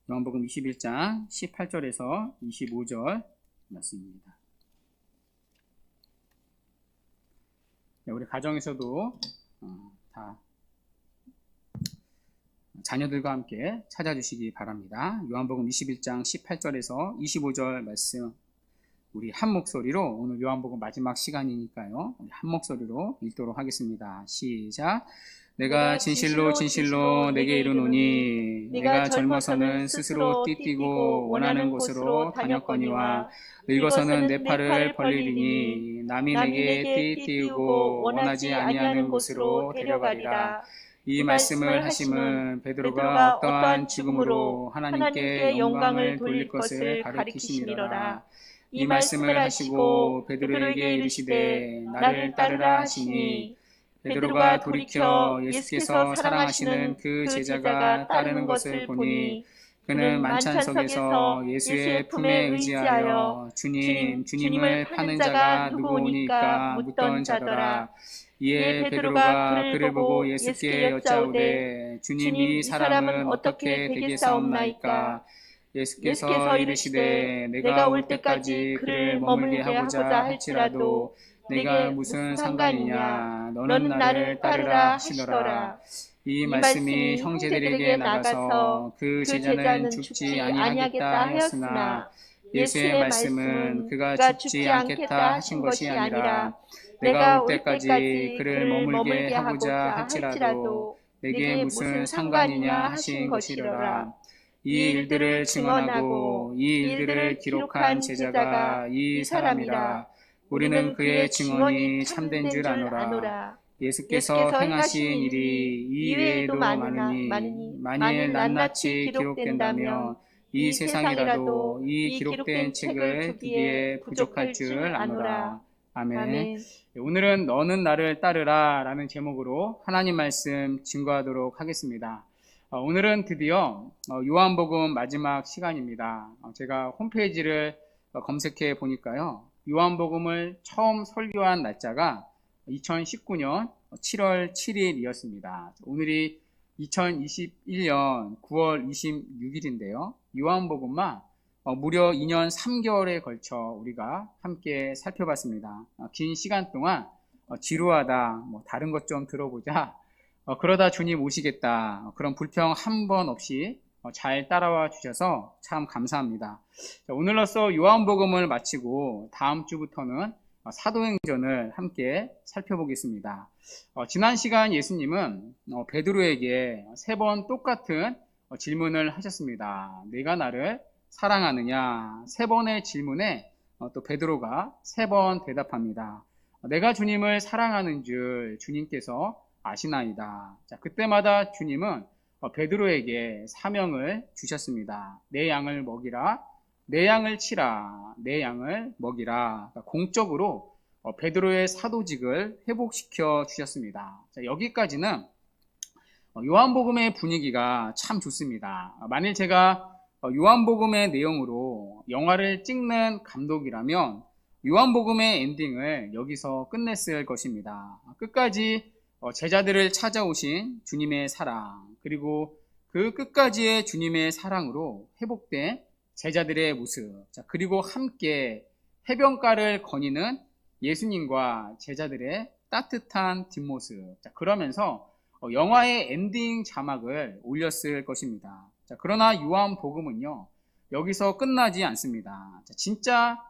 요한복음 21장 18절에서 25절 말씀입니다. 네, 우리 가정에서도 다 자녀들과 함께 찾아주시기 바랍니다. 요한복음 21장 18절에서 25절 말씀 우리 한 목소리로, 오늘 요한복음 마지막 시간이니까요, 우리 한 목소리로 읽도록 하겠습니다. 시작. 내가 진실로 진실로 내게 이르노니 내가 젊어서는 스스로 띠뛰고 원하는 곳으로 다녔거니와 늙어서는 내 팔을 벌리리니 남이 내게 띠띠우고 원하지 아니하는 곳으로 데려가리라. 이 말씀을 하심은 베드로가 어떠한 죽음으로 하나님께 영광을 돌릴 것을 가리키심이로라. 이 말씀을 하시고 베드로에게 이르시되 나를 따르라 하시니 베드로가 돌이켜 예수께서 사랑하시는 그 제자가 따르는 것을 보니 그는 만찬석에서 예수의 품에 의지하여 주님을 파는 자가 누구오니까 묻던 자더라. 이에 베드로가 그를 보고 예수께 여짜오되 주님, 이 사람은 어떻게 되겠사옵나이까? 예수께서 이르시되 내가 올 때까지 그를 머물게 하고자 할지라도 내가 무슨 상관이냐? 너는 나를 따르라 하시더라. 이 말씀이 형제들에게 나가서 그 제자는 죽지 아니하겠다 하였으나 예수의 말씀은 그가 죽지 않겠다 하신 것이 아니라 내가 올 때까지 그를 머물게 하고자 할지라도 내게 무슨 상관이냐 하신 것이로라. 이 일들을 증언하고 이 일들을 기록한 제자가 이 사람이라. 우리는 그의 증언이 참된 줄 아노라. 예수께서 행하신 일이 이 외에도 많으니 만일 낱낱이 기록된다면 이 세상이라도 이 기록된 책을 두기에 부족할 줄 아노라. 아멘. 오늘은 너는 나를 따르라 라는 제목으로 하나님 말씀 증거하도록 하겠습니다. 오늘은 드디어 요한복음 마지막 시간입니다. 제가 홈페이지를 검색해 보니까요, 요한복음을 처음 설교한 날짜가 2019년 7월 7일이었습니다. 오늘이 2021년 9월 26일인데요. 요한복음만 무려 2년 3개월에 걸쳐 우리가 함께 살펴봤습니다. 긴 시간 동안 지루하다, 다른 것 좀 들어보자, 그러다 주님 오시겠다, 그런 불평 한 번 없이 잘 따라와 주셔서 참 감사합니다. 오늘로써 요한복음을 마치고 다음 주부터는 사도행전을 함께 살펴보겠습니다. 지난 시간 예수님은 베드로에게 3번 똑같은 질문을 하셨습니다. 내가 나를 사랑하느냐? 3번의 질문에 또 베드로가 3번 대답합니다. 내가 주님을 사랑하는 줄 주님께서 아시나이다. 자, 그때마다 주님은 베드로에게 사명을 주셨습니다. 내 양을 먹이라, 내 양을 치라, 내 양을 먹이라. 공적으로 베드로의 사도직을 회복시켜 주셨습니다. 자, 여기까지는 요한복음의 분위기가 참 좋습니다. 만일 제가 요한복음의 내용으로 영화를 찍는 감독이라면 요한복음의 엔딩을 여기서 끝냈을 것입니다. 끝까지 제자들을 찾아오신 주님의 사랑, 그리고 그 끝까지의 주님의 사랑으로 회복된 제자들의 모습, 그리고 함께 해변가를 거니는 예수님과 제자들의 따뜻한 뒷모습, 그러면서 영화의 엔딩 자막을 올렸을 것입니다. 그러나 요한복음은요, 여기서 끝나지 않습니다. 진짜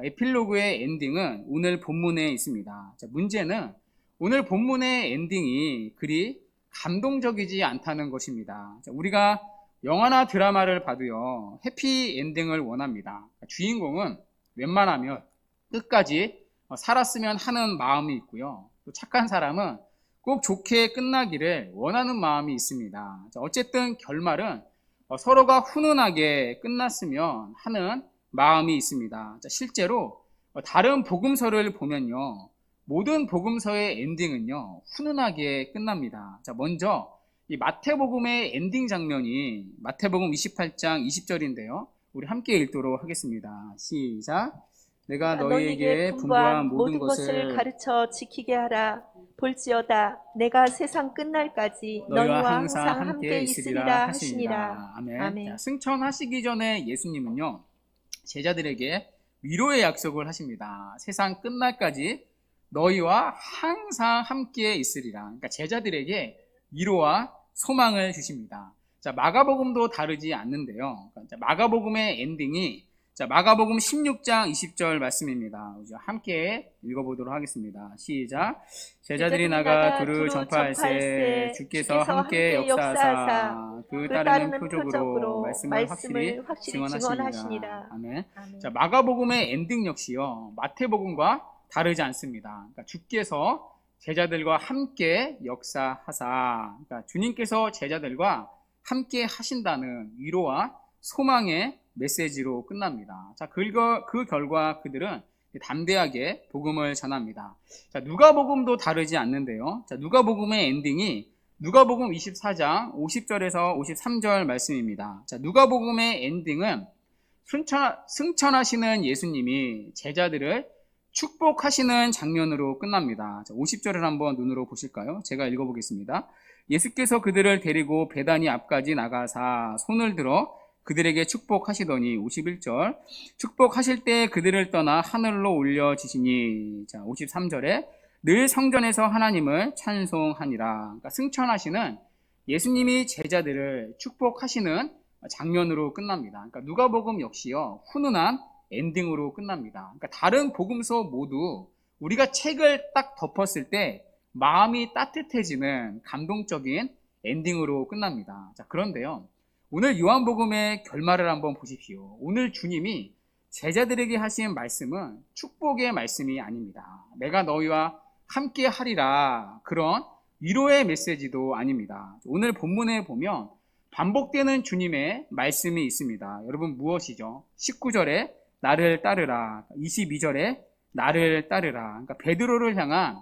에필로그의 엔딩은 오늘 본문에 있습니다. 문제는 오늘 본문의 엔딩이 그리 감동적이지 않다는 것입니다. 우리가 영화나 드라마를 봐도요, 해피 엔딩을 원합니다. 주인공은 웬만하면 끝까지 살았으면 하는 마음이 있고요, 또 착한 사람은 꼭 좋게 끝나기를 원하는 마음이 있습니다. 어쨌든 결말은 서로가 훈훈하게 끝났으면 하는 마음이 있습니다. 실제로 다른 복음서를 보면요, 모든 복음서의 엔딩은요, 훈훈하게 끝납니다. 먼저 이 마태복음의 엔딩 장면이 마태복음 28장 20절인데요. 우리 함께 읽도록 하겠습니다. 시작. 내가 너희에게 분부한 모든 것을 가르쳐 지키게 하라. 볼지어다 내가 세상 끝날까지 너희와 항상 함께 있으리라 하시니라. 아멘. 아멘. 자, 승천하시기 전에 예수님은요, 제자들에게 위로의 약속을 하십니다. 세상 끝날까지 너희와 항상 함께 있으리라. 그러니까 제자들에게 위로와 소망을 주십니다. 자, 마가복음도 다르지 않는데요. 자, 마가복음의 엔딩이 마가복음 16장 20절 말씀입니다. 함께 읽어보도록 하겠습니다. 시작. 제자들이 나가 두루 전파할세 주께서 함께 역사하사 그 따르는 표적으로 말씀을 확실히 증언하시니라. 아멘. 자, 마가복음의 엔딩 역시요, 마태복음과 다르지 않습니다. 그러니까 주께서 제자들과 함께 역사하사, 그러니까 주님께서 제자들과 함께 하신다는 위로와 소망의 메시지로 끝납니다. 자, 그 결과 그들은 담대하게 복음을 전합니다. 자, 누가복음도 다르지 않는데요. 자, 누가복음의 엔딩이 누가복음 24장 50절에서 53절 말씀입니다. 자, 누가복음의 엔딩은 승천하시는 예수님이 제자들을 축복하시는 장면으로 끝납니다. 자, 50절을 한번 눈으로 보실까요? 제가 읽어보겠습니다. 예수께서 그들을 데리고 베다니 앞까지 나가사 손을 들어 그들에게 축복하시더니, 51절, 축복하실 때 그들을 떠나 하늘로 올려지시니, 자, 53절에 늘 성전에서 하나님을 찬송하니라. 그러니까 승천하시는 예수님이 제자들을 축복하시는 장면으로 끝납니다. 그러니까 누가복음 역시요, 훈훈한 엔딩으로 끝납니다. 그러니까 다른 복음서 모두 우리가 책을 딱 덮었을 때 마음이 따뜻해지는 감동적인 엔딩으로 끝납니다. 자, 그런데요, 오늘 요한복음의 결말을 한번 보십시오. 오늘 주님이 제자들에게 하신 말씀은 축복의 말씀이 아닙니다. 내가 너희와 함께 하리라, 그런 위로의 메시지도 아닙니다. 오늘 본문에 보면 반복되는 주님의 말씀이 있습니다. 여러분, 무엇이죠? 19절에 나를 따르라, 22절에 나를 따르라. 그러니까 베드로를 향한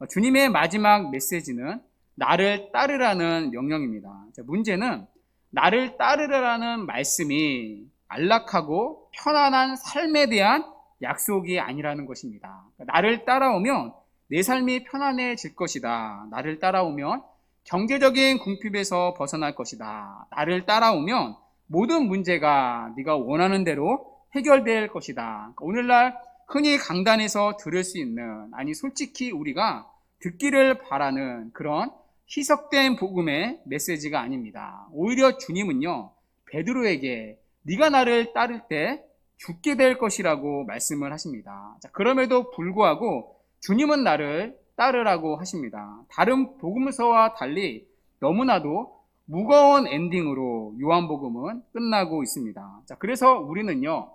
주님의 마지막 메시지는 나를 따르라는 명령입니다. 자, 문제는 나를 따르라는 말씀이 안락하고 편안한 삶에 대한 약속이 아니라는 것입니다. 나를 따라오면 내 삶이 편안해질 것이다. 나를 따라오면 경제적인 궁핍에서 벗어날 것이다. 나를 따라오면 모든 문제가 네가 원하는 대로 해결될 것이다. 오늘날 흔히 강단에서 들을 수 있는, 아니 솔직히 우리가 듣기를 바라는 그런 희석된 복음의 메시지가 아닙니다. 오히려 주님은요, 베드로에게 네가 나를 따를 때 죽게 될 것이라고 말씀을 하십니다. 자, 그럼에도 불구하고 주님은 나를 따르라고 하십니다. 다른 복음서와 달리 너무나도 무거운 엔딩으로 요한복음은 끝나고 있습니다. 자, 그래서 우리는요,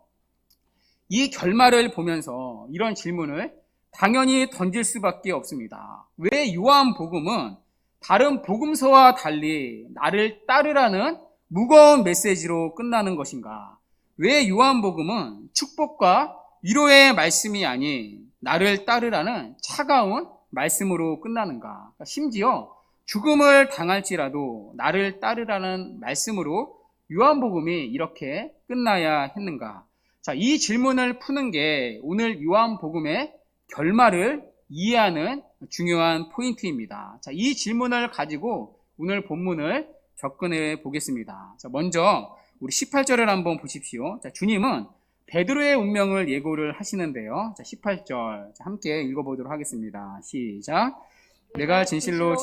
이 결말을 보면서 이런 질문을 당연히 던질 수밖에 없습니다. 왜 요한복음은 다른 복음서와 달리 나를 따르라는 무거운 메시지로 끝나는 것인가? 왜 요한복음은 축복과 위로의 말씀이 아닌 나를 따르라는 차가운 말씀으로 끝나는가? 심지어 죽음을 당할지라도 나를 따르라는 말씀으로 요한복음이 이렇게 끝나야 했는가? 자, 이 질문을 푸는 게 오늘 요한복음의 결말을 이해하는 중요한 포인트입니다. 자, 이 질문을 가지고 오늘 본문을 접근해 보겠습니다. 자, 먼저 우리 18절을 한번 보십시오. 자, 주님은 베드로의 운명을 예고를 하시는데요. 자, 18절 함께 읽어보도록 하겠습니다. 시작. 내가 진실로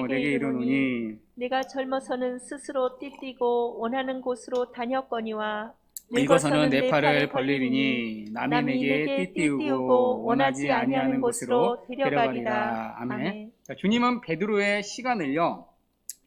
내게 이르노니 내가 젊어서는 스스로 띠띠고 원하는 곳으로 다녔거니와 늙어서는 내 팔을 벌리리니 남이 내게 띠띠우고 원하지 아니하는 곳으로 데려가리라. 아멘. 자, 주님은 베드로의 시간을요,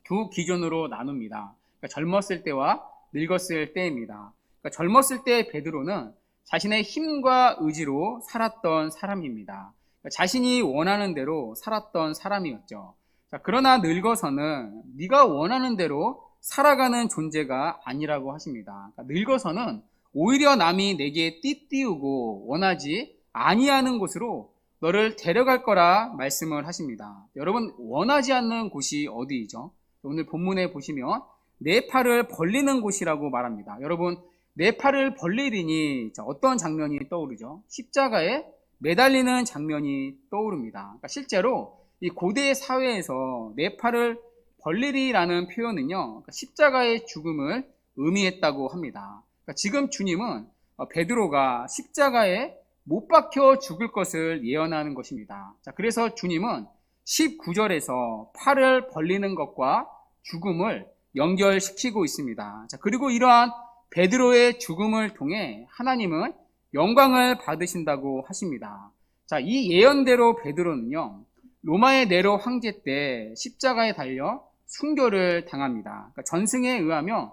두 기준으로 나눕니다. 그러니까 젊었을 때와 늙었을 때입니다. 그러니까 젊었을 때 베드로는 자신의 힘과 의지로 살았던 사람입니다. 그러니까 자신이 원하는 대로 살았던 사람이었죠. 자, 그러나 늙어서는 네가 원하는 대로 살아가는 존재가 아니라고 하십니다. 그러니까 늙어서는 오히려 남이 내게 띠띠우고 원하지 아니하는 곳으로 너를 데려갈 거라 말씀을 하십니다. 여러분, 원하지 않는 곳이 어디이죠? 오늘 본문에 보시면 내 팔을 벌리는 곳이라고 말합니다. 여러분, 내 팔을 벌리리니 어떤 장면이 떠오르죠? 십자가에 매달리는 장면이 떠오릅니다. 그러니까 실제로 이 고대 사회에서 내 팔을 벌리리라는 표현은요, 십자가의 죽음을 의미했다고 합니다. 그러니까 지금 주님은 베드로가 십자가에 못 박혀 죽을 것을 예언하는 것입니다. 자, 그래서 주님은 19절에서 팔을 벌리는 것과 죽음을 연결시키고 있습니다. 자, 그리고 이러한 베드로의 죽음을 통해 하나님은 영광을 받으신다고 하십니다. 자, 이 예언대로 베드로는요, 로마의 네로 황제 때 십자가에 달려 순교를 당합니다. 그러니까 전승에 의하면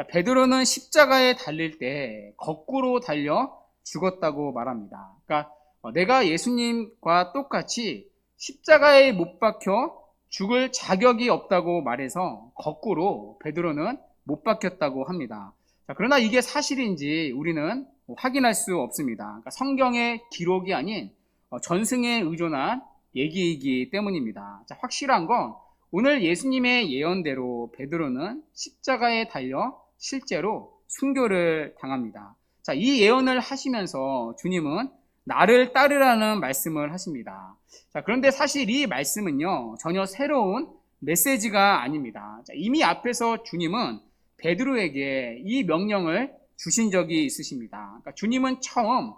베드로는 십자가에 달릴 때 거꾸로 달려 죽었다고 말합니다. 그러니까 내가 예수님과 똑같이 십자가에 못 박혀 죽을 자격이 없다고 말해서 거꾸로 베드로는 못 박혔다고 합니다. 자, 그러나 이게 사실인지 우리는 확인할 수 없습니다. 그러니까 성경의 기록이 아닌 전승에 의존한 얘기이기 때문입니다. 자, 확실한 건 오늘 예수님의 예언대로 베드로는 십자가에 달려 실제로 순교를 당합니다. 자, 이 예언을 하시면서 주님은 나를 따르라는 말씀을 하십니다. 자, 그런데 사실 이 말씀은요, 전혀 새로운 메시지가 아닙니다. 자, 이미 앞에서 주님은 베드로에게 이 명령을 주신 적이 있으십니다. 그러니까 주님은 처음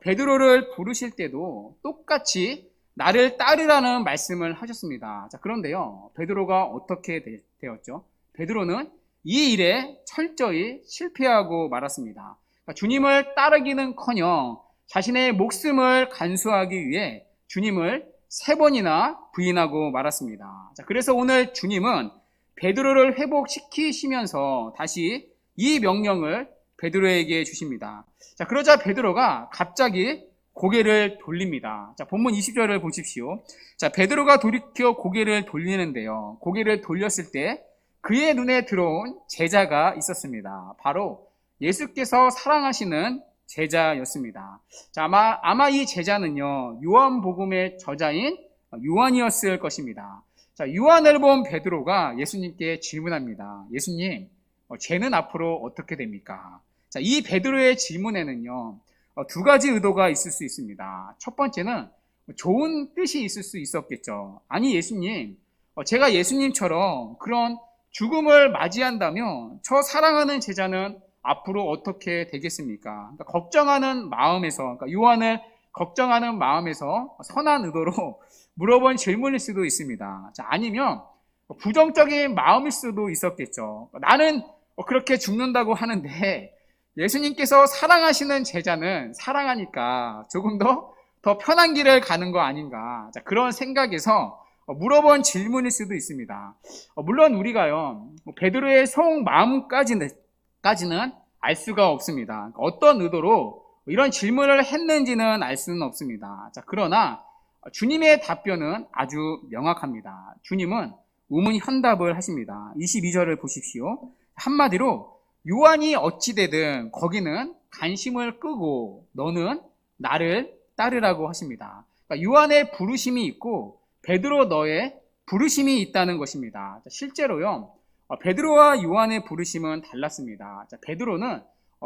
베드로를 부르실 때도 똑같이 나를 따르라는 말씀을 하셨습니다. 자, 그런데요, 베드로가 어떻게 되었죠? 베드로는 이 일에 철저히 실패하고 말았습니다. 그러니까 주님을 따르기는커녕 자신의 목숨을 간수하기 위해 주님을 3번이나 부인하고 말았습니다. 자, 그래서 오늘 주님은 베드로를 회복시키시면서 다시 이 명령을 베드로에게 주십니다. 자, 그러자 베드로가 갑자기 고개를 돌립니다. 자, 본문 20절을 보십시오. 자, 베드로가 돌이켜 고개를 돌리는데요, 고개를 돌렸을 때 그의 눈에 들어온 제자가 있었습니다. 바로 예수께서 사랑하시는 제자였습니다. 자, 아마 이 제자는요, 요한복음의 저자인 요한이었을 것입니다. 자, 요한을 본 베드로가 예수님께 질문합니다. 예수님, 죄는 앞으로 어떻게 됩니까? 자, 이 베드로의 질문에는요, 2가지 의도가 있을 수 있습니다. 첫 번째는 좋은 뜻이 있을 수 있었겠죠. 아니, 예수님, 제가 예수님처럼 그런 죽음을 맞이한다면 저 사랑하는 제자는 앞으로 어떻게 되겠습니까? 그러니까 걱정하는 마음에서, 그러니까 요한을 걱정하는 마음에서 선한 의도로 물어본 질문일 수도 있습니다. 자, 아니면 부정적인 마음일 수도 있었겠죠. 나는 그렇게 죽는다고 하는데 예수님께서 사랑하시는 제자는 사랑하니까 조금 더 편한 길을 가는 거 아닌가. 자, 그런 생각에서 물어본 질문일 수도 있습니다. 물론 우리가요, 베드로의 속마음까지는 알 수가 없습니다. 어떤 의도로 이런 질문을 했는지는 알 수는 없습니다. 자, 그러나 주님의 답변은 아주 명확합니다. 주님은 우문현답을 하십니다. 22절을 보십시오. 한마디로 요한이 어찌되든 거기는 관심을 끄고 너는 나를 따르라고 하십니다. 그러니까 요한의 부르심이 있고 베드로 너의 부르심이 있다는 것입니다. 실제로요, 베드로와 요한의 부르심은 달랐습니다. 베드로는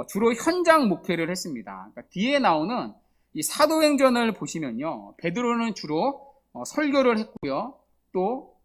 주로 현장 목회를 했습니다. 그러니까 뒤에 나오는 이 사도행전을 보시면요, 베드로는 주로 설교를 했고요, 또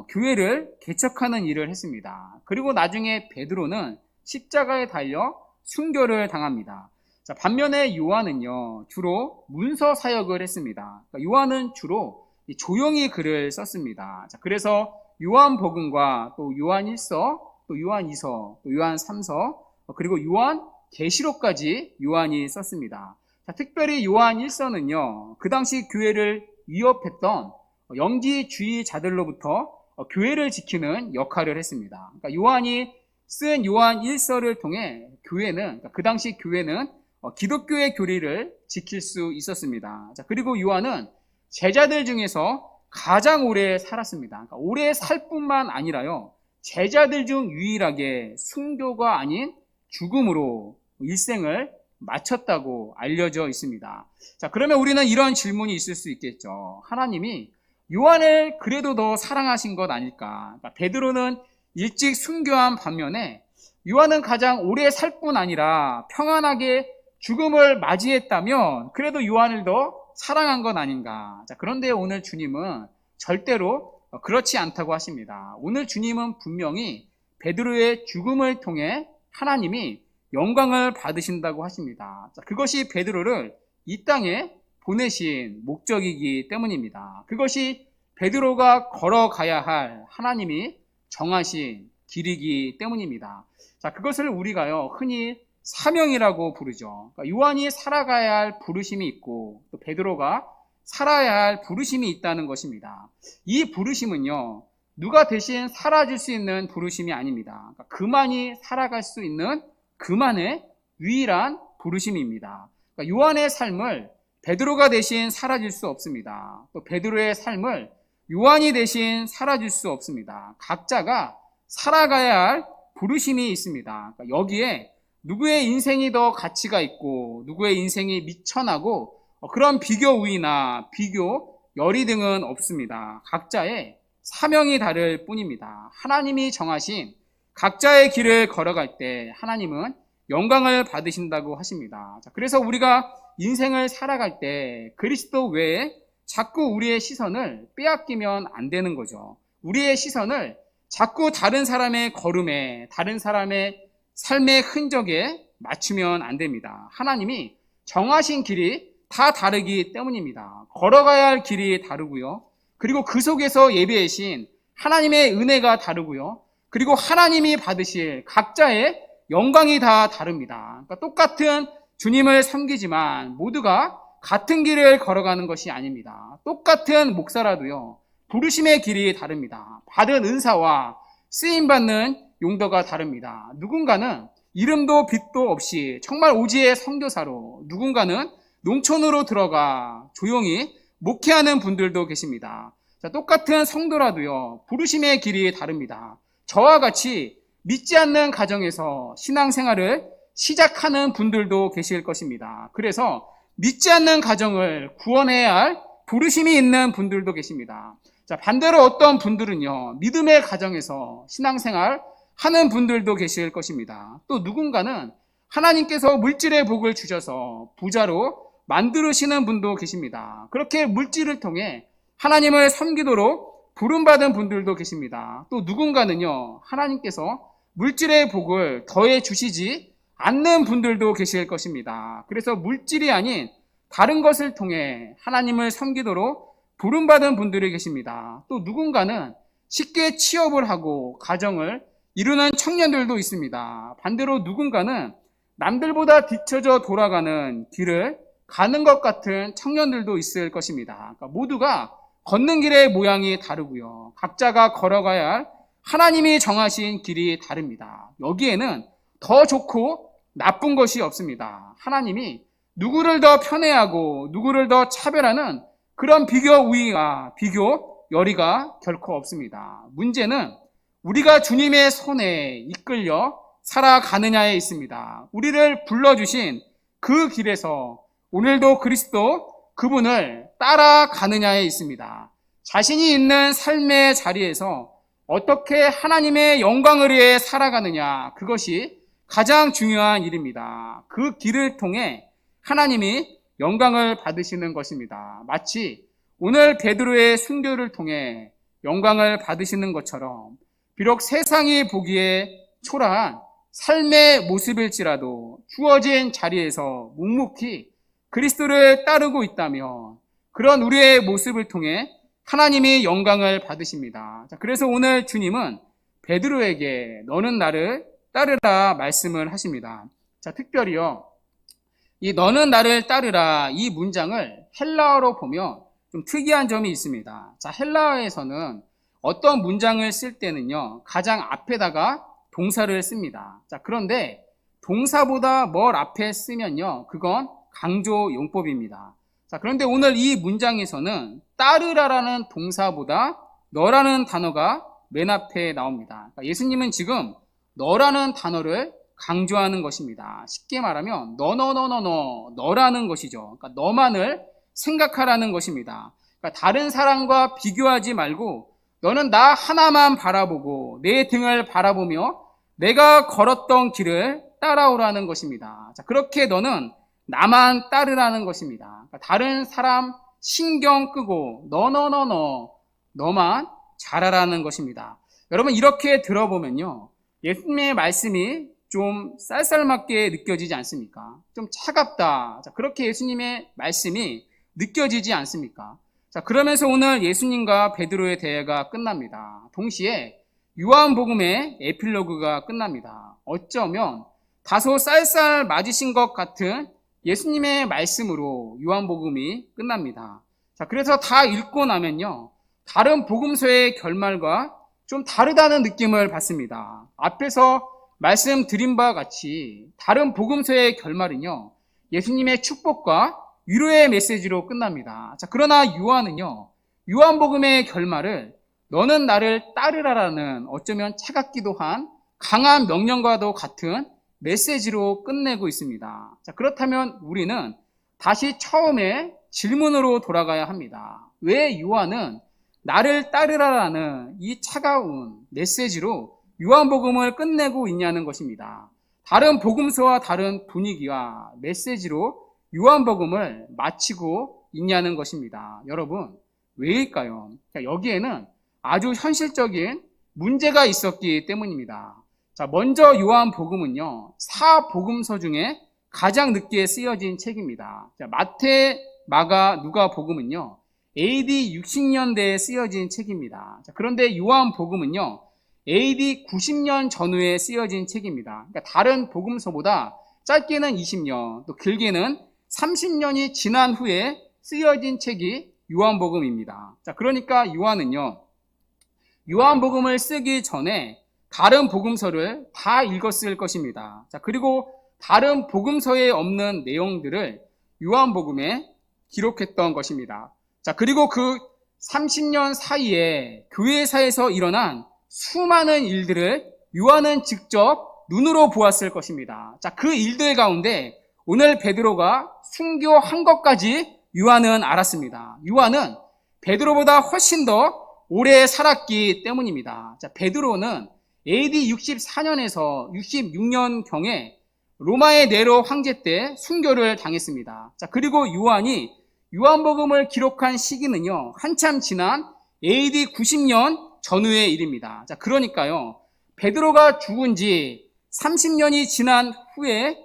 교회를 개척하는 일을 했습니다. 그리고 나중에 베드로는 십자가에 달려 순교를 당합니다. 자, 반면에 요한은요, 주로 문서 사역을 했습니다. 그러니까 요한은 주로 조용히 글을 썼습니다. 자, 그래서 요한복음과 또 요한 1서, 또 요한 2서, 또 요한 3서, 그리고 요한 계시록까지 요한이 썼습니다. 자, 특별히 요한 1서는요, 그 당시 교회를 위협했던 영지주의자들로부터 교회를 지키는 역할을 했습니다. 그러니까 요한이 쓴 요한 1서를 통해 교회는, 그러니까 그 당시 교회는 기독교의 교리를 지킬 수 있었습니다. 자, 그리고 요한은 제자들 중에서 가장 오래 살았습니다. 그러니까 오래 살 뿐만 아니라요, 제자들 중 유일하게 순교가 아닌 죽음으로 일생을 마쳤다고 알려져 있습니다. 자, 그러면 우리는 이런 질문이 있을 수 있겠죠. 하나님이 요한을 그래도 더 사랑하신 것 아닐까? 그러니까 베드로는 일찍 순교한 반면에 요한은 가장 오래 살 뿐 아니라 평안하게 죽음을 맞이했다면 그래도 요한을 더 사랑한 건 아닌가? 자, 그런데 오늘 주님은 절대로 그렇지 않다고 하십니다. 오늘 주님은 분명히 베드로의 죽음을 통해 하나님이 영광을 받으신다고 하십니다. 그것이 베드로를 이 땅에 보내신 목적이기 때문입니다. 그것이 베드로가 걸어가야 할 하나님이 정하신 길이기 때문입니다. 자, 그것을 우리가요, 흔히 사명이라고 부르죠. 그러니까 요한이 살아가야 할 부르심이 있고, 또 베드로가 살아야 할 부르심이 있다는 것입니다. 이 부르심은요, 누가 대신 살아줄 수 있는 부르심이 아닙니다. 그러니까 그만이 살아갈 수 있는 그만의 유일한 부르심입니다. 그러니까 요한의 삶을 베드로가 대신 살아줄 수 없습니다. 또 베드로의 삶을 요한이 대신 살아줄 수 없습니다. 각자가 살아가야 할 부르심이 있습니다. 그러니까 여기에 누구의 인생이 더 가치가 있고 누구의 인생이 미천하고 그런 비교 우위나 비교 열의 등은 없습니다. 각자의 사명이 다를 뿐입니다. 하나님이 정하신 각자의 길을 걸어갈 때 하나님은 영광을 받으신다고 하십니다. 그래서 우리가 인생을 살아갈 때 그리스도 외에 자꾸 우리의 시선을 빼앗기면 안 되는 거죠. 우리의 시선을 자꾸 다른 사람의 걸음에, 다른 사람의 삶의 흔적에 맞추면 안 됩니다. 하나님이 정하신 길이 다 다르기 때문입니다. 걸어가야 할 길이 다르고요. 그리고 그 속에서 예배하신 하나님의 은혜가 다르고요. 그리고 하나님이 받으실 각자의 영광이 다 다릅니다. 그러니까 똑같은 주님을 섬기지만 모두가 같은 길을 걸어가는 것이 아닙니다. 똑같은 목사라도요, 부르심의 길이 다릅니다. 받은 은사와 쓰임받는 용도가 다릅니다. 누군가는 이름도 빛도 없이 정말 오지의 선교사로, 누군가는 농촌으로 들어가 조용히 목회하는 분들도 계십니다. 자, 똑같은 성도라도요, 부르심의 길이 다릅니다. 저와 같이 믿지 않는 가정에서 신앙생활을 시작하는 분들도 계실 것입니다. 그래서 믿지 않는 가정을 구원해야 할 부르심이 있는 분들도 계십니다. 자, 반대로 어떤 분들은요, 믿음의 가정에서 신앙생활 하는 분들도 계실 것입니다. 또 누군가는 하나님께서 물질의 복을 주셔서 부자로 만들으시는 분도 계십니다. 그렇게 물질을 통해 하나님을 섬기도록 부름받은 분들도 계십니다. 또 누군가는요, 하나님께서 물질의 복을 더해 주시지 않는 분들도 계실 것입니다. 그래서 물질이 아닌 다른 것을 통해 하나님을 섬기도록 부름받은 분들이 계십니다. 또 누군가는 쉽게 취업을 하고 가정을 이루는 청년들도 있습니다. 반대로 누군가는 남들보다 뒤처져 돌아가는 길을 가는 것 같은 청년들도 있을 것입니다. 그러니까 모두가 걷는 길의 모양이 다르고요. 각자가 걸어가야 할 하나님이 정하신 길이 다릅니다. 여기에는 더 좋고 나쁜 것이 없습니다. 하나님이 누구를 더 편애하고 누구를 더 차별하는 그런 비교 우위와 비교 열의가 결코 없습니다. 문제는 우리가 주님의 손에 이끌려 살아가느냐에 있습니다. 우리를 불러주신 그 길에서 오늘도 그리스도 그분을 따라가느냐에 있습니다. 자신이 있는 삶의 자리에서 어떻게 하나님의 영광을 위해 살아가느냐, 그것이 가장 중요한 일입니다. 그 길을 통해 하나님이 영광을 받으시는 것입니다. 마치 오늘 베드로의 순교를 통해 영광을 받으시는 것처럼 비록 세상이 보기에 초라한 삶의 모습일지라도 주어진 자리에서 묵묵히 그리스도를 따르고 있다면 그런 우리의 모습을 통해 하나님이 영광을 받으십니다. 그래서 오늘 주님은 베드로에게 너는 나를 따르라 말씀을 하십니다. 자, 특별히요, 이 너는 나를 따르라 이 문장을 헬라어로 보면 좀 특이한 점이 있습니다. 자, 헬라어에서는 어떤 문장을 쓸 때는요, 가장 앞에다가 동사를 씁니다. 자, 그런데 동사보다 뭘 앞에 쓰면요, 그건 강조 용법입니다. 자, 그런데 오늘 이 문장에서는 따르라라는 동사보다 너라는 단어가 맨 앞에 나옵니다. 그러니까 예수님은 지금 너라는 단어를 강조하는 것입니다. 쉽게 말하면 너라는 것이죠. 그러니까 너만을 생각하라는 것입니다. 그러니까 다른 사람과 비교하지 말고 너는 나 하나만 바라보고 내 등을 바라보며 내가 걸었던 길을 따라오라는 것입니다. 자, 그렇게 너는 나만 따르라는 것입니다. 그러니까 다른 사람 신경 끄고 너만 잘하라는 것입니다. 여러분, 이렇게 들어보면요, 예수님의 말씀이 좀 쌀쌀맞게 느껴지지 않습니까? 좀 차갑다. 자, 그렇게 예수님의 말씀이 느껴지지 않습니까? 자, 그러면서 오늘 예수님과 베드로의 대화가 끝납니다. 동시에 요한복음의 에필로그가 끝납니다. 어쩌면 다소 쌀쌀 맞으신 것 같은 예수님의 말씀으로 요한복음이 끝납니다. 자, 그래서 다 읽고 나면요, 다른 복음서의 결말과 좀 다르다는 느낌을 받습니다. 앞에서 말씀드린 바와 같이 다른 복음서의 결말은요, 예수님의 축복과 위로의 메시지로 끝납니다. 자, 그러나 요한은요, 요한복음의 결말을 너는 나를 따르라라는 어쩌면 차갑기도 한 강한 명령과도 같은 메시지로 끝내고 있습니다. 자, 그렇다면 우리는 다시 처음에 질문으로 돌아가야 합니다. 왜 요한은 나를 따르라라는 이 차가운 메시지로 요한복음을 끝내고 있냐는 것입니다. 다른 복음서와 다른 분위기와 메시지로 요한복음을 마치고 있냐는 것입니다. 여러분, 왜일까요? 여기에는 아주 현실적인 문제가 있었기 때문입니다. 자, 먼저 요한복음은요, 4복음서 중에 가장 늦게 쓰여진 책입니다. 자, 마태, 마가, 누가 복음은요, AD 60년대에 쓰여진 책입니다. 자, 그런데 요한복음은요, AD 90년 전후에 쓰여진 책입니다. 그러니까 다른 복음서보다 짧게는 20년, 또 길게는 30년이 지난 후에 쓰여진 책이 요한복음입니다. 자, 그러니까 요한은요, 요한복음을 쓰기 전에 다른 복음서를 다 읽었을 것입니다. 자, 그리고 다른 복음서에 없는 내용들을 요한복음에 기록했던 것입니다. 자, 그리고 그 30년 사이에 교회사에서 일어난 수많은 일들을 요한은 직접 눈으로 보았을 것입니다. 자, 그 일들 가운데 오늘 베드로가 순교한 것까지 요한은 알았습니다. 요한은 베드로보다 훨씬 더 오래 살았기 때문입니다. 자, 베드로는 AD 64년에서 66년경에 로마의 네로 황제 때 순교를 당했습니다. 자, 그리고 요한이 요한복음을 기록한 시기는요, 한참 지난 AD 90년 전후의 일입니다. 자, 그러니까요, 베드로가 죽은 지 30년이 지난 후에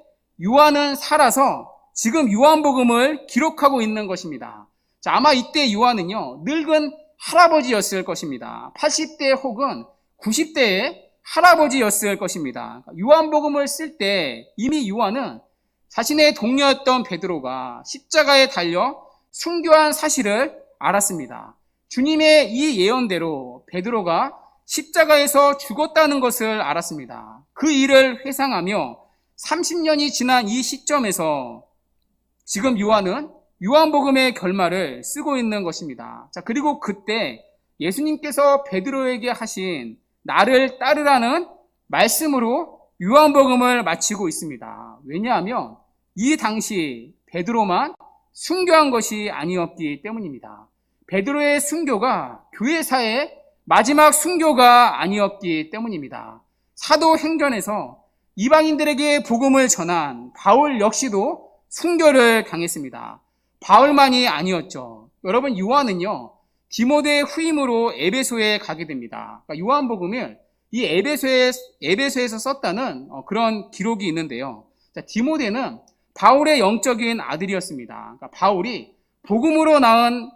요한은 살아서 지금 요한복음을 기록하고 있는 것입니다. 자, 아마 이때 요한은요, 늙은 할아버지였을 것입니다. 80대 혹은 90대의 할아버지였을 것입니다. 요한복음을 쓸 때 이미 요한은 자신의 동료였던 베드로가 십자가에 달려 순교한 사실을 알았습니다. 주님의 이 예언대로 베드로가 십자가에서 죽었다는 것을 알았습니다. 그 일을 회상하며 30년이 지난 이 시점에서 지금 요한은 요한복음의 결말을 쓰고 있는 것입니다. 자, 그리고 그때 예수님께서 베드로에게 하신 나를 따르라는 말씀으로 요한복음을 마치고 있습니다. 왜냐하면 이 당시 베드로만 순교한 것이 아니었기 때문입니다. 베드로의 순교가 교회사의 마지막 순교가 아니었기 때문입니다. 사도행전에서 이방인들에게 복음을 전한 바울 역시도 순교를 당했습니다. 바울만이 아니었죠. 여러분, 요한은요, 디모데의 후임으로 에베소에 가게 됩니다. 그러니까 요한복음을 이 에베소에서 썼다는 그런 기록이 있는데요. 자, 디모데는 바울의 영적인 아들이었습니다. 그러니까 바울이 복음으로 낳은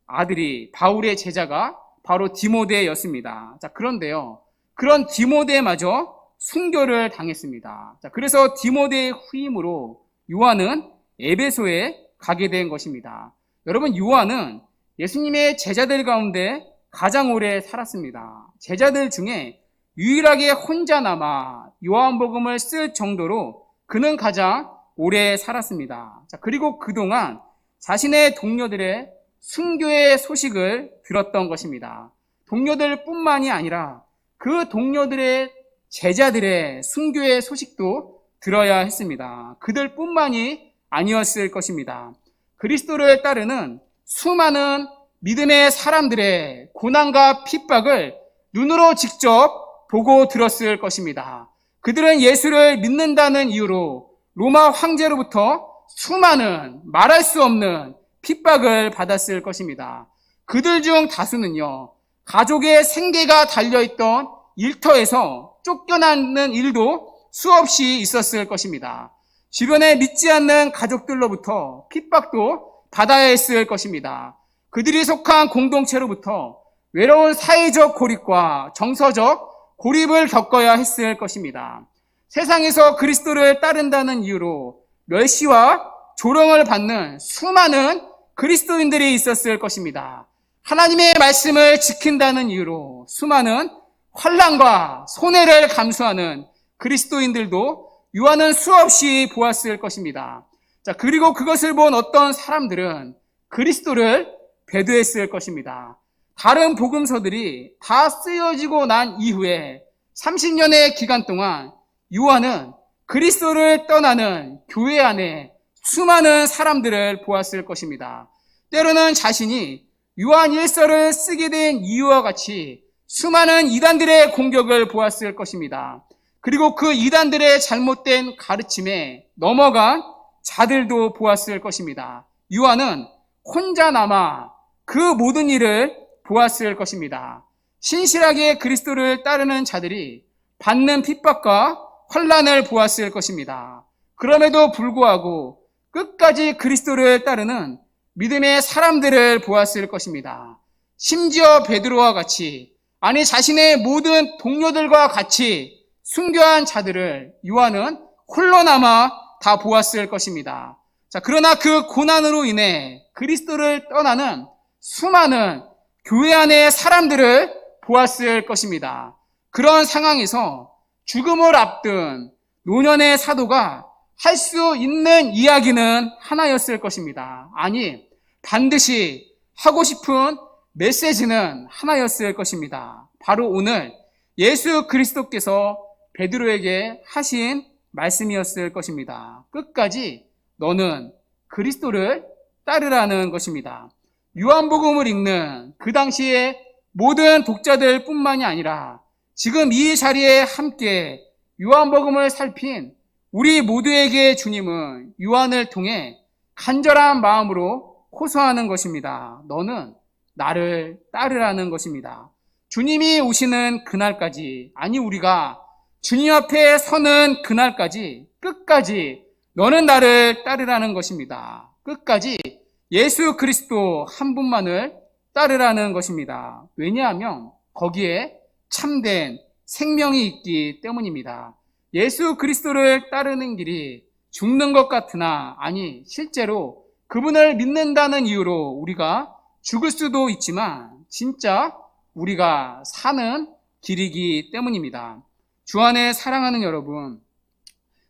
아들이, 바울의 제자가 바로 디모데였습니다. 자, 그런데요, 그런 디모데마저 순교를 당했습니다. 자, 그래서 디모데의 후임으로 요한은 에베소에 가게 된 것입니다. 여러분, 요한은 예수님의 제자들 가운데 가장 오래 살았습니다. 제자들 중에 유일하게 혼자 남아 요한복음을 쓸 정도로 그는 가장 오래 살았습니다. 자, 그리고 그동안 자신의 동료들의 순교의 소식을 들었던 것입니다. 동료들뿐만이 아니라 그 동료들의 제자들의 순교의 소식도 들어야 했습니다. 그들뿐만이 아니었을 것입니다. 그리스도를 따르는 수많은 믿음의 사람들의 고난과 핍박을 눈으로 직접 보고 들었을 것입니다. 그들은 예수를 믿는다는 이유로 로마 황제로부터 수많은 말할 수 없는 핍박을 받았을 것입니다. 그들 중 다수는요, 가족의 생계가 달려있던 일터에서 쫓겨나는 일도 수없이 있었을 것입니다. 주변에 믿지 않는 가족들로부터 핍박도 받아야 했을 것입니다. 그들이 속한 공동체로부터 외로운 사회적 고립과 정서적 고립을 겪어야 했을 것입니다. 세상에서 그리스도를 따른다는 이유로 멸시와 조롱을 받는 수많은 그리스도인들이 있었을 것입니다. 하나님의 말씀을 지킨다는 이유로 수많은 환난과 손해를 감수하는 그리스도인들도 요한은 수없이 보았을 것입니다. 자, 그리고 그것을 본 어떤 사람들은 그리스도를 배도했을 것입니다. 다른 복음서들이 다 쓰여지고 난 이후에 30년의 기간 동안 요한은 그리스도를 떠나는 교회 안에 수많은 사람들을 보았을 것입니다. 때로는 자신이 요한 1서를 쓰게 된 이유와 같이 수많은 이단들의 공격을 보았을 것입니다. 그리고 그 이단들의 잘못된 가르침에 넘어간 자들도 보았을 것입니다. 요한은 혼자 남아 그 모든 일을 보았을 것입니다. 신실하게 그리스도를 따르는 자들이 받는 핍박과 환난을 보았을 것입니다. 그럼에도 불구하고 끝까지 그리스도를 따르는 믿음의 사람들을 보았을 것입니다. 심지어 베드로와 같이, 아니 자신의 모든 동료들과 같이 순교한 자들을 요한은 홀로 남아 다 보았을 것입니다. 자, 그러나 그 고난으로 인해 그리스도를 떠나는 수많은 교회 안의 사람들을 보았을 것입니다. 그런 상황에서 죽음을 앞둔 노년의 사도가 할 수 있는 이야기는 하나였을 것입니다. 아니, 반드시 하고 싶은 메시지는 하나였을 것입니다. 바로 오늘 예수 그리스도께서 베드로에게 하신 말씀이었을 것입니다. 끝까지 너는 그리스도를 따르라는 것입니다. 요한복음을 읽는 그 당시에 모든 독자들 뿐만이 아니라 지금 이 자리에 함께 요한복음을 살핀 우리 모두에게 주님은 요한을 통해 간절한 마음으로 호소하는 것입니다. 너는 나를 따르라는 것입니다. 주님이 오시는 그날까지, 아니 우리가 주님 앞에 서는 그날까지 끝까지 너는 나를 따르라는 것입니다. 끝까지 예수 그리스도 한 분만을 따르라는 것입니다. 왜냐하면 거기에 참된 생명이 있기 때문입니다. 예수 그리스도를 따르는 길이 죽는 것 같으나, 아니 실제로 그분을 믿는다는 이유로 우리가 죽을 수도 있지만 진짜 우리가 사는 길이기 때문입니다. 주 안에 사랑하는 여러분,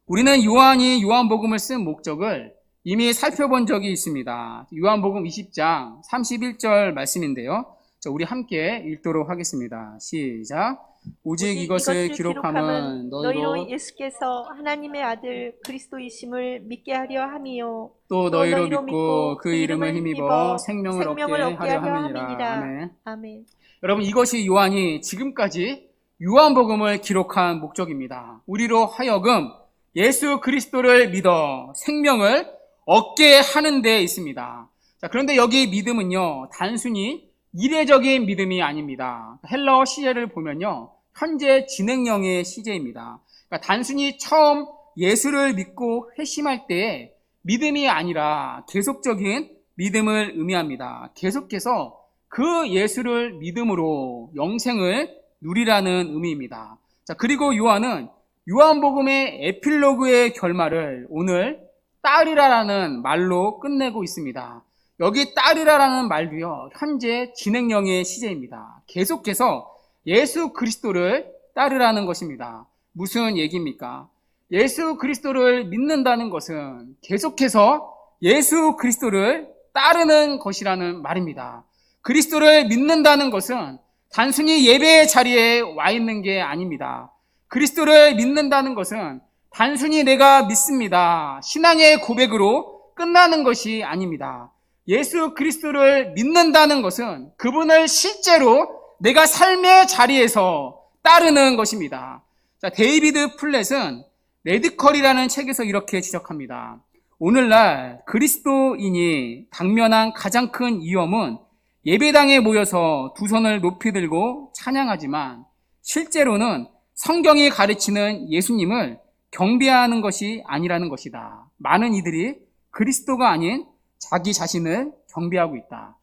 우리는 요한이 요한복음을 쓴 목적을 이미 살펴본 적이 있습니다. 요한복음 20장 31절 말씀인데요. 우리 함께 읽도록 하겠습니다. 시작. 오직 이것을 기록함은 너희로 예수께서 하나님의 아들 그리스도이심을 믿게 하려 함이요 또 너희로 믿고 그 이름을 힘입어 생명을 얻게 하려 함이니라. 아멘. 아멘. 여러분, 이것이 요한이 지금까지 요한복음을 기록한 목적입니다. 우리로 하여금 예수 그리스도를 믿어 생명을 얻게 하는 데 있습니다. 자, 그런데 여기 믿음은요, 단순히 이례적인 믿음이 아닙니다. 헬라어 시제를 보면요, 현재 진행형의 시제입니다. 그러니까 단순히 처음 예수를 믿고 회심할 때의 믿음이 아니라 계속적인 믿음을 의미합니다. 계속해서 그 예수를 믿음으로 영생을 누리라는 의미입니다. 자, 그리고 요한은 요한복음의 에필로그의 결말을 오늘 따르라라는 말로 끝내고 있습니다. 여기 따르라라는 말도요, 현재 진행형의 시제입니다. 계속해서 예수 그리스도를 따르라는 것입니다. 무슨 얘기입니까? 예수 그리스도를 믿는다는 것은 계속해서 예수 그리스도를 따르는 것이라는 말입니다. 그리스도를 믿는다는 것은 단순히 예배의 자리에 와 있는 게 아닙니다. 그리스도를 믿는다는 것은 단순히 내가 믿습니다, 신앙의 고백으로 끝나는 것이 아닙니다. 예수 그리스도를 믿는다는 것은 그분을 실제로 내가 삶의 자리에서 따르는 것입니다. 자, 데이비드 플랫은 레드컬이라는 책에서 이렇게 지적합니다. 오늘날 그리스도인이 당면한 가장 큰 위험은 예배당에 모여서 두 손을 높이 들고 찬양하지만 실제로는 성경이 가르치는 예수님을 경배하는 것이 아니라는 것이다. 많은 이들이 그리스도가 아닌 자기 자신을 경배하고 있다.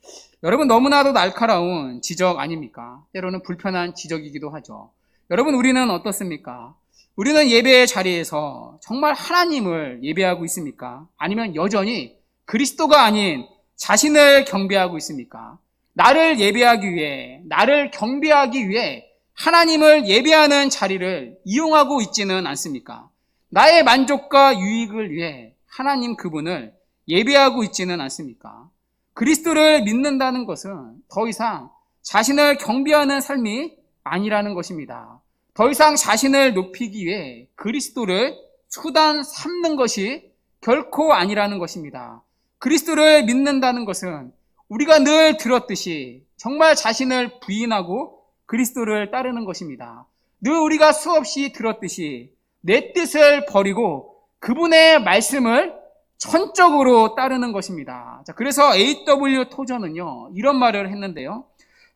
여러분, 너무나도 날카로운 지적 아닙니까? 때로는 불편한 지적이기도 하죠. 여러분, 우리는 어떻습니까? 우리는 예배의 자리에서 정말 하나님을 예배하고 있습니까? 아니면 여전히 그리스도가 아닌 자신을 경배하고 있습니까? 나를 예배하기 위해, 나를 경배하기 위해 하나님을 예배하는 자리를 이용하고 있지는 않습니까? 나의 만족과 유익을 위해 하나님 그분을 예배하고 있지는 않습니까? 그리스도를 믿는다는 것은 더 이상 자신을 경배하는 삶이 아니라는 것입니다. 더 이상 자신을 높이기 위해 그리스도를 수단 삼는 것이 결코 아니라는 것입니다. 그리스도를 믿는다는 것은 우리가 늘 들었듯이 정말 자신을 부인하고 그리스도를 따르는 것입니다. 늘 우리가 수없이 들었듯이 내 뜻을 버리고 그분의 말씀을 전적으로 따르는 것입니다. 자, 그래서 A.W. 토저는요, 이런 말을 했는데요.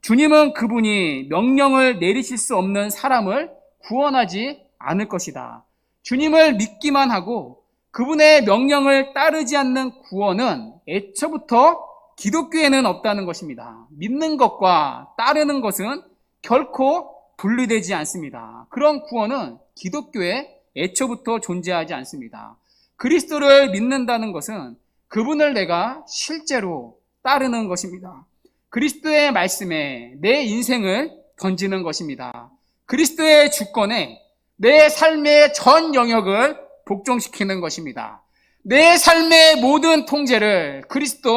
주님은 그분이 명령을 내리실 수 없는 사람을 구원하지 않을 것이다. 주님을 믿기만 하고 그분의 명령을 따르지 않는 구원은 애초부터 기독교에는 없다는 것입니다. 믿는 것과 따르는 것은 결코 분리되지 않습니다. 그런 구원은 기독교에 애초부터 존재하지 않습니다. 그리스도를 믿는다는 것은 그분을 내가 실제로 따르는 것입니다. 그리스도의 말씀에 내 인생을 던지는 것입니다. 그리스도의 주권에 내 삶의 전 영역을 복종시키는 것입니다. 내 삶의 모든 통제를 그리스도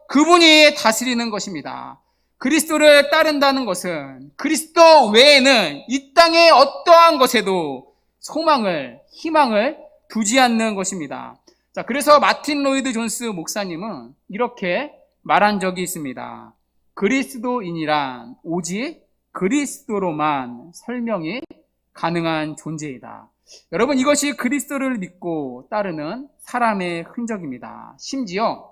그분이 다스리는 것입니다. 그리스도를 따른다는 것은 그리스도 외에는 이 땅의 어떠한 것에도 소망을, 희망을 두지 않는 것입니다. 자, 그래서 마틴 로이드 존스 목사님은 이렇게 말한 적이 있습니다. 그리스도인이란 오직 그리스도로만 설명이 가능한 존재이다. 여러분, 이것이 그리스도를 믿고 따르는 사람의 흔적입니다. 심지어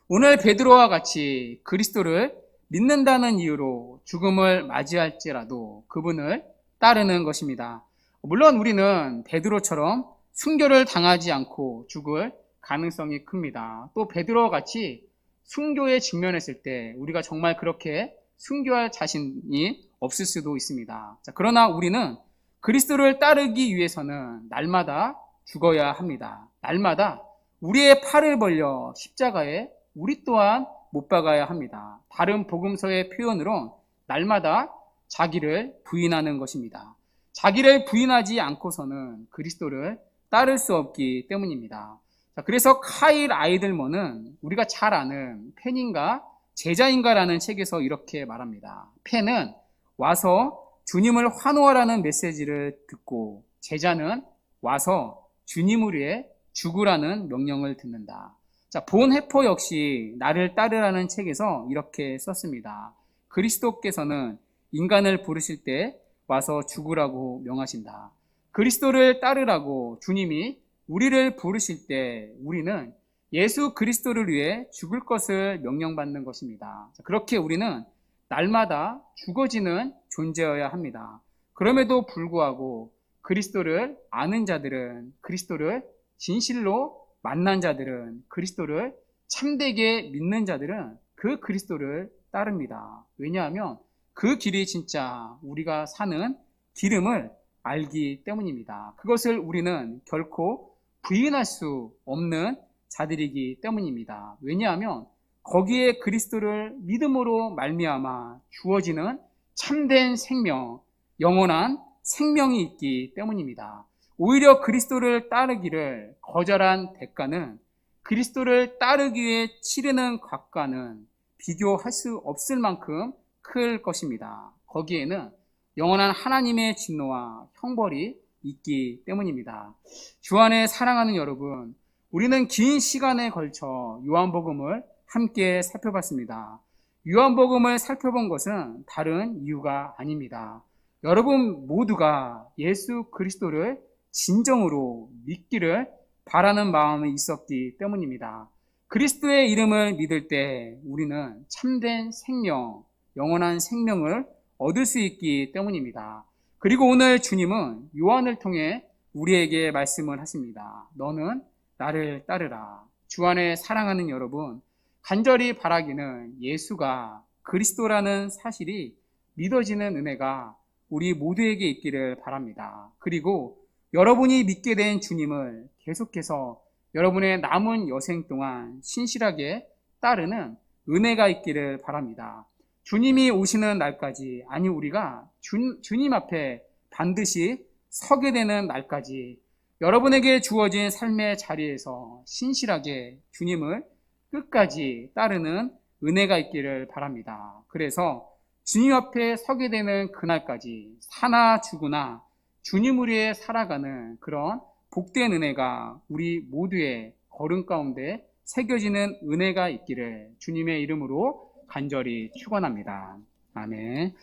오늘 베드로와 같이 그리스도를 믿는다는 이유로 죽음을 맞이할지라도 그분을 따르는 것입니다. 물론 우리는 베드로처럼 순교를 당하지 않고 죽을 가능성이 큽니다. 또 베드로와 같이 순교에 직면했을 때 우리가 정말 그렇게 순교할 자신이 없을 수도 있습니다. 자, 그러나 우리는 그리스도를 따르기 위해서는 날마다 죽어야 합니다. 날마다 우리의 팔을 벌려 십자가에 우리 또한 못 박아야 합니다. 다른 복음서의 표현으로 날마다 자기를 부인하는 것입니다. 자기를 부인하지 않고서는 그리스도를 따를 수 없기 때문입니다. 자, 그래서 카일 아이들먼은 우리가 잘 아는 펜인가 제자인가라는 책에서 이렇게 말합니다. 펜은 와서 주님을 환호하라는 메시지를 듣고 제자는 와서 주님을 위해 죽으라는 명령을 듣는다. 자, 본 해퍼 역시 나를 따르라는 책에서 이렇게 썼습니다. 그리스도께서는 인간을 부르실 때 와서 죽으라고 명하신다. 그리스도를 따르라고 주님이 우리를 부르실 때 우리는 예수 그리스도를 위해 죽을 것을 명령받는 것입니다. 자, 그렇게 우리는 날마다 죽어지는 존재여야 합니다. 그럼에도 불구하고 그리스도를 아는 자들은, 그리스도를 진실로 만난 자들은, 그리스도를 참되게 믿는 자들은 그 그리스도를 따릅니다. 왜냐하면 그 길이 진짜 우리가 사는 길임을 알기 때문입니다. 그것을 우리는 결코 부인할 수 없는 자들이기 때문입니다. 왜냐하면 거기에 그리스도를 믿음으로 말미암아 주어지는 참된 생명, 영원한 생명이 있기 때문입니다. 오히려 그리스도를 따르기를 거절한 대가는 그리스도를 따르기 위해 치르는 값과는 비교할 수 없을 만큼 클 것입니다. 거기에는 영원한 하나님의 진노와 형벌이 있기 때문입니다. 주 안에 사랑하는 여러분, 우리는 긴 시간에 걸쳐 요한복음을 함께 살펴봤습니다. 요한복음을 살펴본 것은 다른 이유가 아닙니다. 여러분 모두가 예수 그리스도를 진정으로 믿기를 바라는 마음이 있었기 때문입니다. 그리스도의 이름을 믿을 때 우리는 참된 생명, 영원한 생명을 얻을 수 있기 때문입니다. 그리고 오늘 주님은 요한을 통해 우리에게 말씀을 하십니다. 너는 나를 따르라. 주 안에 사랑하는 여러분, 간절히 바라기는 예수가 그리스도라는 사실이 믿어지는 은혜가 우리 모두에게 있기를 바랍니다. 그리고 여러분이 믿게 된 주님을 계속해서 여러분의 남은 여생 동안 신실하게 따르는 은혜가 있기를 바랍니다. 주님이 오시는 날까지, 아니 우리가 주님 앞에 반드시 서게 되는 날까지 여러분에게 주어진 삶의 자리에서 신실하게 주님을 끝까지 따르는 은혜가 있기를 바랍니다. 그래서 주님 앞에 서게 되는 그날까지 사나 죽으나 주님을 위해 살아가는 그런 복된 은혜가 우리 모두의 걸음 가운데 새겨지는 은혜가 있기를 주님의 이름으로 간절히 축원합니다. 아멘.